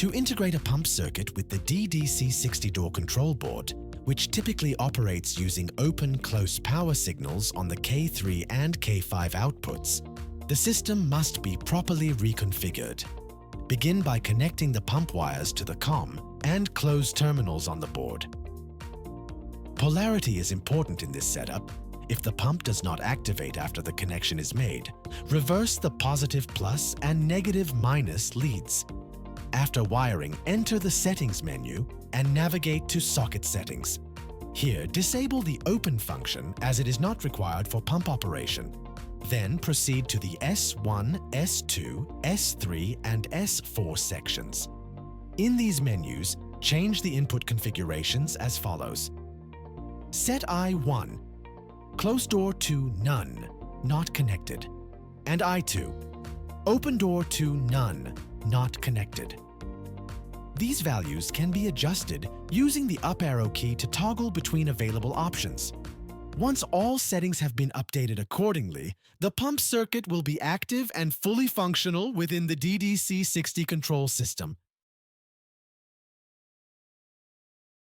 To integrate a pump circuit with the DDC-60 door control board, which typically operates using open-close power signals on the K3 and K5 outputs, the system must be properly reconfigured. Begin by connecting the pump wires to the COM and close terminals on the board. Polarity is important in this setup. If the pump does not activate after the connection is made, reverse the positive plus and negative minus leads. After wiring, enter the Settings menu and navigate to Socket Settings. Here, disable the Open function as it is not required for pump operation. Then proceed to the S1, S2, S3, and S4 sections. In these menus, change the input configurations as follows. Set I1, close door to None, not connected, and I2, open door to None, not connected. These values can be adjusted using the up arrow key to toggle between available options. Once all settings have been updated accordingly, the pump circuit will be active and fully functional within the DDC-60 control system.